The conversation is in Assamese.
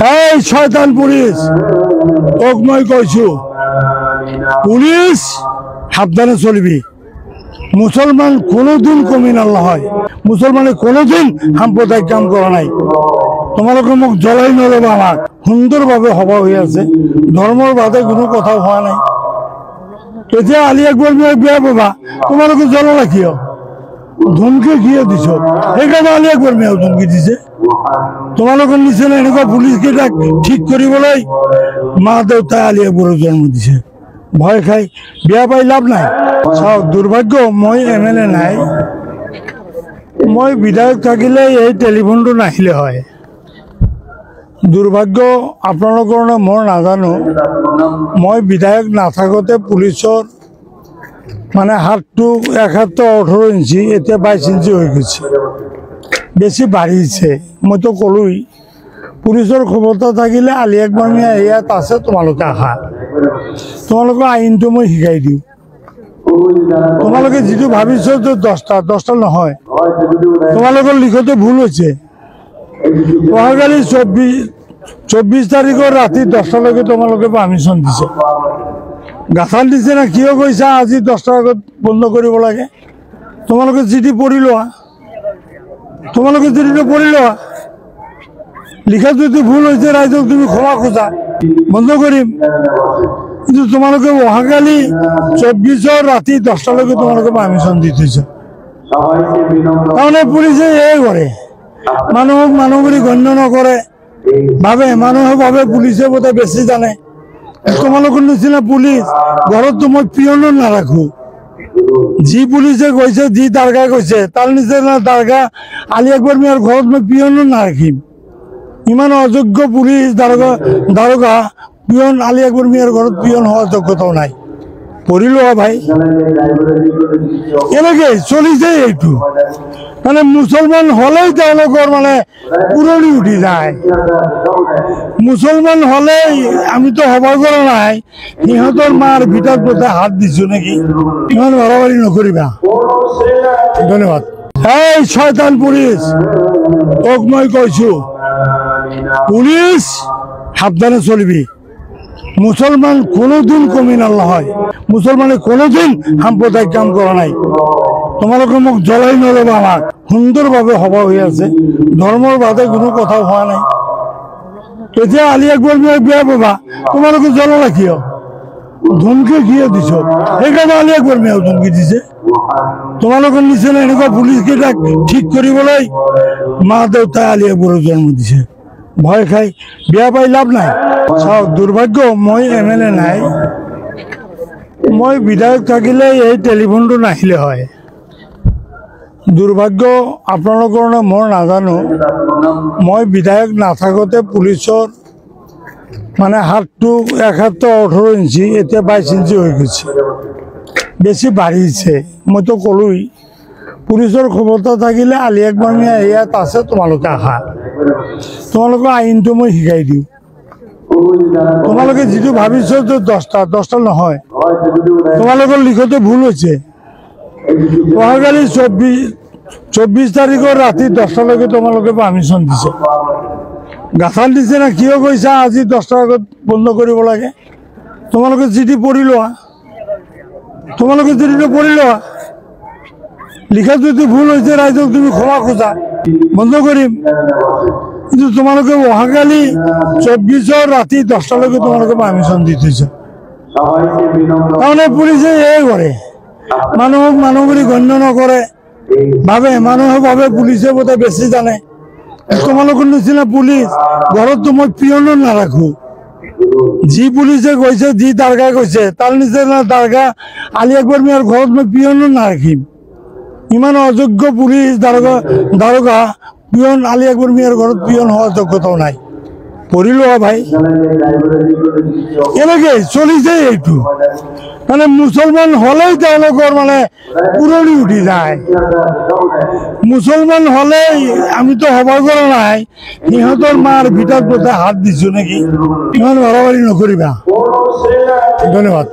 এই শয়তান পুলিশ তোক মই কইছো পুলিশ সাবধানে চলবি। মুসলমান কোনোদিন কমি নহয়, মুসলমানে কোনোদিন সাম্প্রদায়িক কাম করা নাই। তোমালোকে মোক জ্বলাই নলবা, আমাক সুন্দরভাবে সভা হয়ে আছে, ধর্মর বাদে কোনো কথা হওয়া নাই। এতিয়া আলী আকবর মিয়াক বেয়া পাবা, তোমালোকে জ্বলালা কিয়? ধমকি কিয় দিছ? সেইকাৰণে আলী আকবৰ মিয়াও ধমকি দিছে। তোমালোকৰ নিচিনা এনেকুৱা পুলিচ কেইটাক ঠিক কৰিবলৈ মা দেউতাই আলী আকবরক জন্ম দিছে। ভয় খাই বিয়া পাই লাভ নাই। চাওক, দুর্ভাগ্য মই MLA নাই, মই বিধায়ক থাকিলে এই টেলিফোনটো নাহিলে হয়। দুর্ভাগ্য আপোনালোকৰ নে মোৰ নাজানো, মই বিধায়ক নাথাকোঁতে পুলিচৰ মানে হাতটো 1 হাত 18 ইঞ্চি, এতিয়া 22 ইঞ্চি হৈ গৈছে, বেছি বাঢ়িছে। মইতো ক'লোই, পুলিচৰ ক্ষমতা থাকিলে আলী আকবৰ মিয়া ইয়াত আছে, তোমালোকে আহা, তোমালোকৰ আইনটো মই শিকাই দিওঁ। তোমালোকে যিটো ভাবিছো যে 10টা নহয়, তোমালোকৰ লিখোতে ভুল হৈছে। অহাকালি 24 তাৰিখৰ ৰাতি 10টালৈকে তোমালোকে পাৰ্মিশ্যন দিছে। গাঁথাল দিছে না কিয় কৈছা আজি 10টাৰ আগত বন্ধ কৰিব লাগে? তোমালোকে চিঠি পঢ়ি লোৱা, তোমালোকে চিঠিটো পঢ়ি লোৱা। লিখা যদি ভুল হৈছে ৰাইজক তুমি ক্ষমা খোজা, বন্ধ কৰিম। কিন্তু তোমালোকে অহাকালি 24ৰ ৰাতি 10টালৈকে তোমালোকে পাৰ্মিশ্যন দি থৈছে। তাৰমানে পুলিচে এই কৰে, মানুহক মানুহ বুলি গণ্য নকৰে, ভাবে মানুহে ভাবে পুলিচে বোধহয় বেছি জানে। তোমালোকৰ নিচিনা পুলিচ ঘৰততো মই পিয়নো নাৰাখো। যি পুলিচে কৈছে, যি দাৰগাই কৈছে, তাৰ নিচিনা দাৰগা আলী আকবৰ মিয়াৰ ঘৰত মই পিয়নো নাৰাখিম। ইমান অযোগ্য পুলিচ দাৰোগা পিয়ন আলী আকবৰ মিয়াৰ ঘৰত পিয়ন হওয়ার যোগ্যতাও নাই। পড়িল ভাই, এনেকে চলিছে এইটো। মানে মুসলমান হলেই তেওঁলোকৰ মানে পুৰণি উঠি যায়। মুসলমান হলেই আমিতো সভা কৰা নাই, সিহঁতৰ মাৰ ভিতৰত বোধহয় হাত দিছো নেকি। ইমান বাড়াবাড়ি নকৰিবা, ধন্যবাদ। এই শয়তান পুলিশ তোক মই কৈছো পুলিশ সাবধানে চলবি। মুসলমান কোনোদিন কমি নহয়, মুসলমানে কোনোদিন সাম্প্রদায়িক কাম করা নাই। তোমালোকে মোক জ্বলাই নলবা, আমাক সুন্দরভাবে সভা হয়ে আছে, ধর্মর বাদে কোনো কথা হওয়া নাই। এতিয়া আলী আকবর মিয়াক বেয়া পাবা, তোমালোকে জ্বলালা কিয়? ধমকি কিয় দিছ? সেইকাৰণে আলী আকবৰ মিয়াও ধমকি দিছে। তোমালোকৰ নিচিনা এনেকুৱা পুলিচ কেইটাক ঠিক কৰিবলৈ মা দেউতাই আলী আকবরক জন্ম দিছে। ভয় খাই বিয়া পাই লাভ নাই। চাওক, দুর্ভাগ্য মই MLA নাই, মই বিধায়ক থাকিলে এই টেলিফোনটো নাহিলে হয়। দুর্ভাগ্য আপোনালোকৰ নে মোৰ নাজানো, মই বিধায়ক নাথাকোঁতে পুলিচৰ মানে হাতটো 1 হাত 18 ইঞ্চি, এতিয়া 22 ইঞ্চি হৈ গৈছে, বেছি বাঢ়িছে। মইতো ক'লোই, পুলিচৰ ক্ষমতা থাকিলে আলী আকবৰ মিয়া ইয়াত আছে, তোমালোকে আহা, তোমালোকৰ আইনটো মই শিকাই দিওঁ। তোমালোকে যিটো ভাবিছো যে 10টা নহয়, তোমালোকৰ লিখোতে ভুল হৈছে। অহাকালি 24 তাৰিখৰ ৰাতি 10টালৈকে তোমালোকে পাৰ্মিশ্যন দিছে। গাঁথাল দিছে না কিয় কৈছা আজি 10টাৰ আগত বন্ধ কৰিব লাগে? তোমালোকে চিঠি পঢ়ি লোৱা, তোমালোকে চিঠিটো পঢ়ি লোৱা। লিখা যদি ভুল হৈছে ৰাইজক তুমি ক্ষমা খোজা, বন্ধ কৰিম। কিন্তু তোমালোকে অহাকালি 24ৰ ৰাতি 10টালৈকে তোমালোকে পাৰ্মিশ্যন দি থৈছে। তাৰমানে পুলিচে এই কৰে, মানুহক মানুহ বুলি গণ্য নকৰে, ভাবে মানুহে ভাবে পুলিচে বোধহয় বেছি জানে। তোমালোকৰ নিচিনা পুলিচ ঘৰততো মই পিয়নো নাৰাখো। যি পুলিচে কৈছে, যি দাৰগাই কৈছে, তাৰ নিচিনা দাৰগা আলী আকবৰ মিয়াৰ ঘৰত মই পিয়নো নাৰাখিম। ইমান অযোগ্য পুলিচ দাৰোগা পিয়ন আলী আকবৰ মিয়াৰ ঘৰত পিয়ন হওয়ার যোগ্যতাও নাই। পড়িল ভাই, এনেকে চলিছে এইটো। মানে মুসলমান হলেই তেওঁলোকৰ মানে পুৰণি উঠি যায়। মুসলমান হলেই আমিতো সভা কৰা নাই, সিহঁতৰ মাৰ ভিতৰত বোধহয় হাত দিছো নেকি। ইমান বাড়াবাড়ি নকৰিবা, ধন্যবাদ।